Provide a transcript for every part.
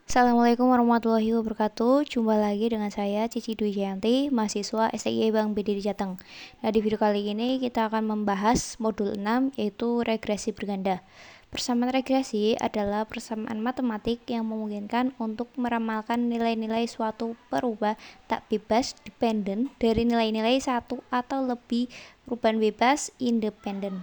Assalamualaikum warahmatullahi wabarakatuh. Jumpa lagi dengan saya Cici Dwi Jayanti, mahasiswa STI Bank BDI Jateng. Nah, di video kali ini kita akan membahas modul 6 yaitu regresi berganda. Persamaan regresi adalah persamaan matematik yang memungkinkan untuk meramalkan nilai-nilai suatu perubah tak bebas dependen dari nilai-nilai satu atau lebih perubahan bebas independen.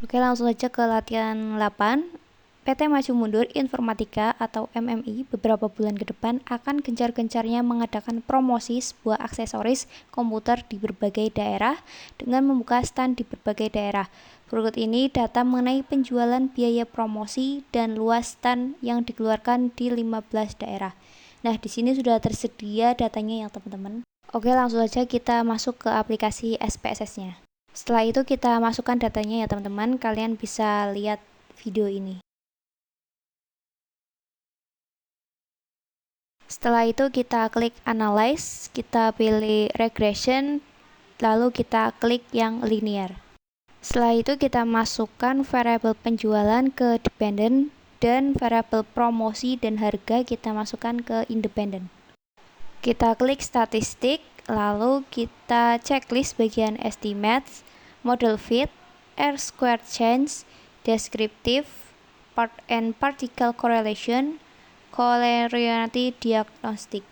Oke, langsung saja ke latihan 8. PT Maju Mundur Informatika atau MMI beberapa bulan ke depan akan gencar-gencarnya mengadakan promosi sebuah aksesoris komputer di berbagai daerah dengan membuka stand di berbagai daerah. Berikut ini data mengenai penjualan biaya promosi dan luas stand yang dikeluarkan di 15 daerah. Nah, di sini sudah tersedia datanya ya teman-teman. Oke, langsung saja kita masuk ke aplikasi SPSS-nya. Setelah itu kita masukkan datanya ya teman-teman. Kalian bisa lihat video ini. Setelah itu kita klik Analyze, kita pilih Regression, lalu kita klik yang Linear. Setelah itu kita masukkan variabel penjualan ke Dependent dan variabel promosi dan harga kita masukkan ke Independent. Kita klik Statistik, lalu kita checklist bagian Estimates, Model Fit, R-Squared Change, Descriptive, Part and Particle Correlation, Correlationality Diagnostic.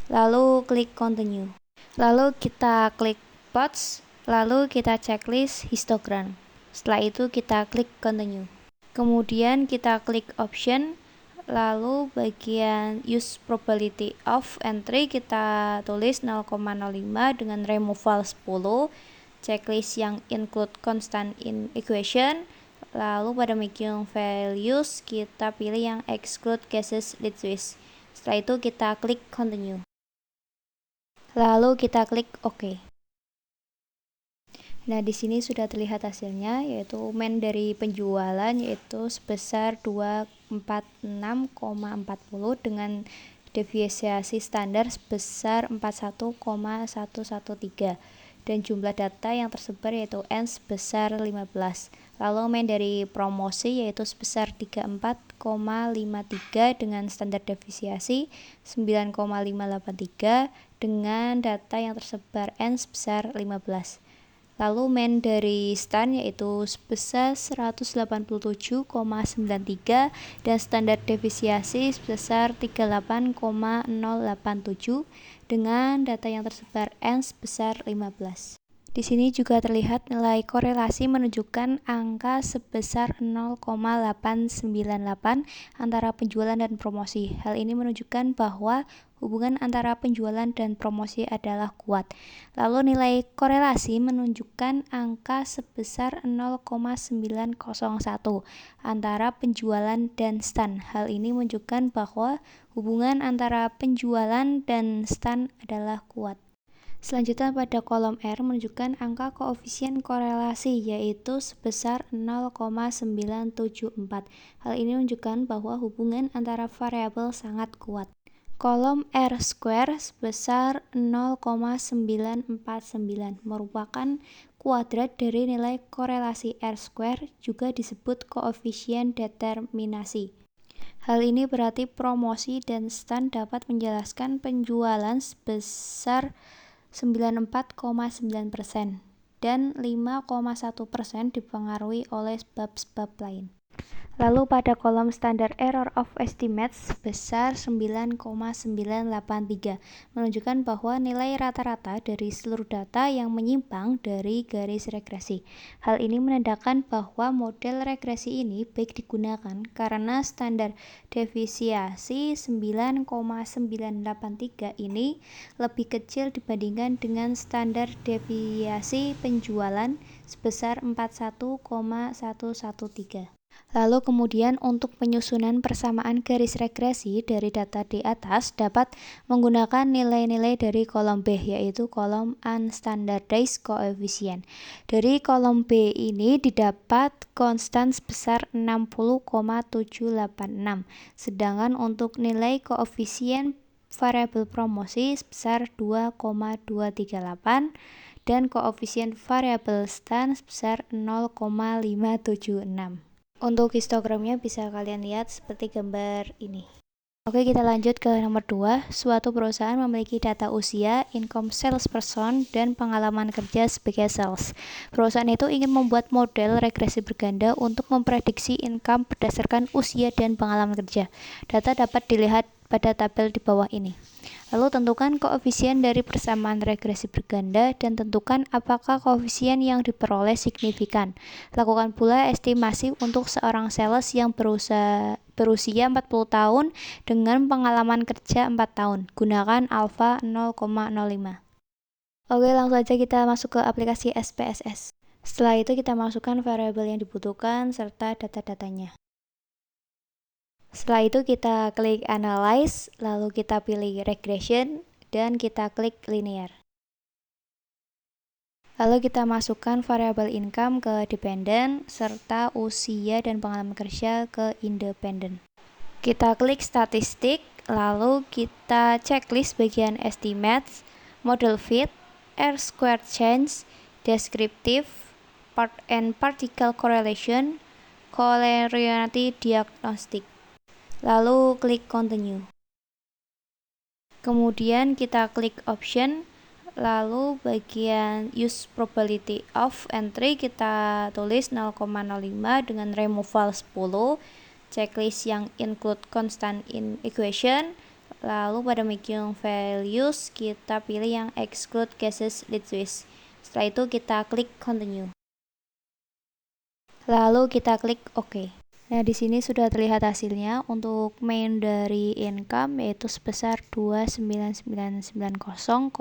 Lalu klik Continue. Lalu kita klik Plots, lalu kita checklist Histogram. Setelah itu kita klik Continue. Kemudian kita klik Option, lalu bagian Use Probability of Entry kita tulis 0,05 dengan removal 10. Checklist yang include constant in equation. Lalu pada making values kita pilih yang exclude cases lead twist. Setelah itu kita klik continue. Lalu kita klik OK. Nah, di sini sudah terlihat hasilnya, yaitu men dari penjualan yaitu sebesar 246,40 dengan deviasi standar sebesar 41,113 dan jumlah data yang tersebar yaitu N sebesar 15. Lalu men dari promosi yaitu sebesar 34,53 dengan standar deviasi 9,583 dengan data yang tersebar N sebesar 15. Lalu men dari stand yaitu sebesar 187,93 dan standar deviasi sebesar 38,087 dengan data yang tersebar N sebesar 15. Di sini juga terlihat nilai korelasi menunjukkan angka sebesar 0,898 antara penjualan dan promosi. Hal ini menunjukkan bahwa hubungan antara penjualan dan promosi adalah kuat. Lalu nilai korelasi menunjukkan angka sebesar 0,901 antara penjualan dan stand. Hal ini menunjukkan bahwa hubungan antara penjualan dan stand adalah kuat. Selanjutnya pada kolom R menunjukkan angka koefisien korelasi yaitu sebesar 0,974. Hal ini menunjukkan bahwa hubungan antara variabel sangat kuat. Kolom R square sebesar 0,949 merupakan kuadrat dari nilai korelasi R square, juga disebut koefisien determinasi. Hal ini berarti promosi dan stand dapat menjelaskan penjualan sebesar 94,9% dan 5,1% dipengaruhi oleh sebab-sebab lain. Lalu pada kolom standar error of estimates sebesar 9,983 menunjukkan bahwa nilai rata-rata dari seluruh data yang menyimpang dari garis regresi. Hal ini menandakan bahwa model regresi ini baik digunakan karena standar deviasi 9,983 ini lebih kecil dibandingkan dengan standar deviasi penjualan sebesar 41,113. Lalu kemudian untuk penyusunan persamaan garis regresi dari data di atas dapat menggunakan nilai-nilai dari kolom B, yaitu kolom unstandardized coefficient. Dari kolom B ini didapat konstan sebesar 60,786, sedangkan untuk nilai koefisien variabel promosi sebesar 2,238 dan koefisien variabel stand sebesar 0,576. Untuk histogramnya bisa kalian lihat seperti gambar ini. Oke, kita lanjut ke nomor 2. Suatu perusahaan memiliki data usia, income salesperson, dan pengalaman kerja sebagai sales. Perusahaan itu ingin membuat model regresi berganda untuk memprediksi income berdasarkan usia dan pengalaman kerja. Data dapat dilihat pada tabel di bawah ini. Lalu tentukan koefisien dari persamaan regresi berganda dan tentukan apakah koefisien yang diperoleh signifikan. Lakukan pula estimasi untuk seorang sales yang berusia 40 tahun dengan pengalaman kerja 4 tahun. Gunakan alfa 0,05. Oke, langsung saja kita masuk ke aplikasi SPSS. Setelah itu kita masukkan variabel yang dibutuhkan serta data-datanya. Setelah itu kita klik Analyze, lalu kita pilih Regression, dan kita klik Linear. Lalu kita masukkan variabel income ke dependent, serta usia dan pengalaman kerja ke independent. Kita klik Statistik, lalu kita checklist bagian Estimates, Model Fit, R-Squared Change, Descriptive, Part and Particle Correlation, Correlationality Diagnostic. Lalu klik Continue. Kemudian kita klik Option, lalu bagian Use Probability of Entry kita tulis 0,05 dengan removal 10. Checklist yang include constant in equation. Lalu pada making values kita pilih yang exclude cases lead twist. Setelah itu kita klik Continue. Lalu kita klik OK. Nah, di sini sudah terlihat hasilnya. Untuk main dari income yaitu sebesar 29990,91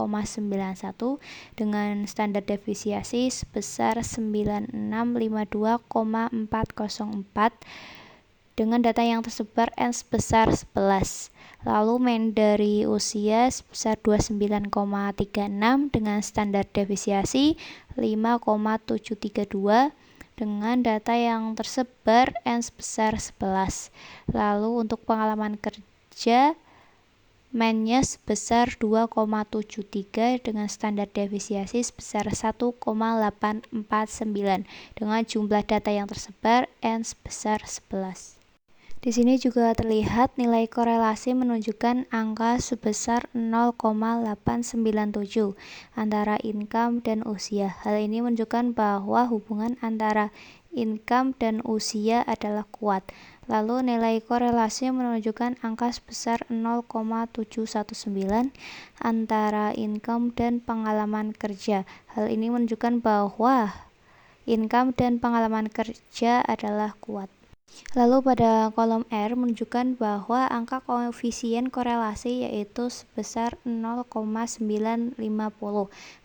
dengan standar defisiasi sebesar 9652,404 dengan data yang tersebar N sebesar 11. Lalu main dari usia sebesar 29,36 dengan standar defisiasi 5,732 dengan data yang tersebar N sebesar 11. Lalu untuk pengalaman kerja mainnya sebesar 2,73 dengan standar defisiasi sebesar 1,849 dengan jumlah data yang tersebar N sebesar 11. Di sini juga terlihat nilai korelasi menunjukkan angka sebesar 0,897 antara income dan usia. Hal ini menunjukkan bahwa hubungan antara income dan usia adalah kuat. Lalu nilai korelasi menunjukkan angka sebesar 0,719 antara income dan pengalaman kerja. Hal ini menunjukkan bahwa income dan pengalaman kerja adalah kuat. Lalu pada kolom R menunjukkan bahwa angka koefisien korelasi yaitu sebesar 0,950.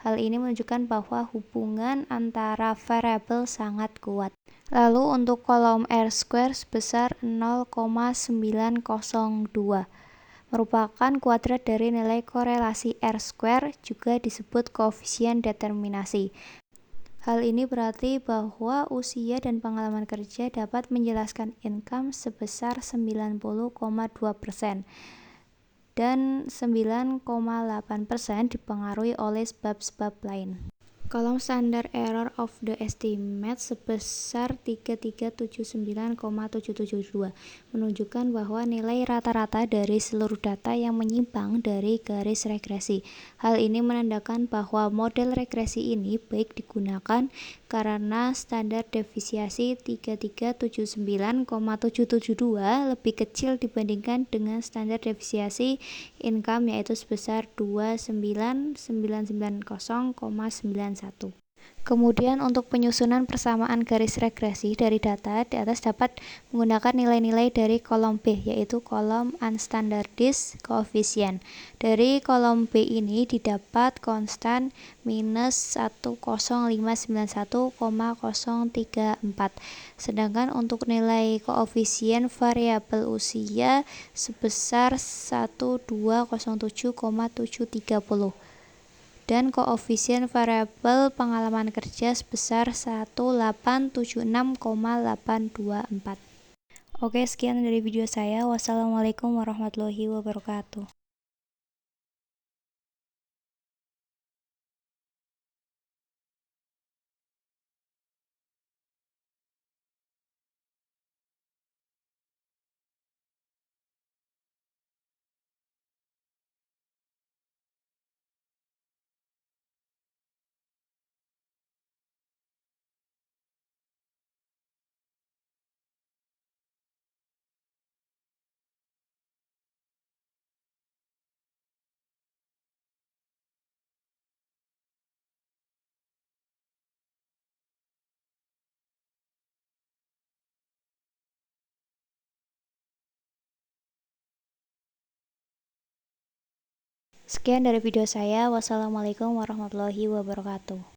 Hal ini menunjukkan bahwa hubungan antara variabel sangat kuat. Lalu untuk kolom R square sebesar 0,902 merupakan kuadrat dari nilai korelasi R square, juga disebut koefisien determinasi. Hal ini berarti bahwa usia dan pengalaman kerja dapat menjelaskan income sebesar 90,2% dan 9,8% dipengaruhi oleh sebab-sebab lain. Kolom standar error of the estimate sebesar 3379,772 menunjukkan bahwa nilai rata-rata dari seluruh data yang menyimpang dari garis regresi. Hal ini menandakan bahwa model regresi ini baik digunakan karena standar defisiasi 3379,772 lebih kecil dibandingkan dengan standar defisiasi income yaitu sebesar 29990,91. Kemudian untuk penyusunan persamaan garis regresi dari data di atas dapat menggunakan nilai-nilai dari kolom B, yaitu kolom unstandardized coefficient. Dari kolom B ini didapat konstan minus 10591,034. Sedangkan untuk nilai koefisien variabel usia sebesar 1207,730. Dan koefisien variabel pengalaman kerja sebesar 1876,824. Oke, sekian dari video saya. Wassalamualaikum warahmatullahi wabarakatuh. Sekian dari video saya. Wassalamualaikum warahmatullahi wabarakatuh.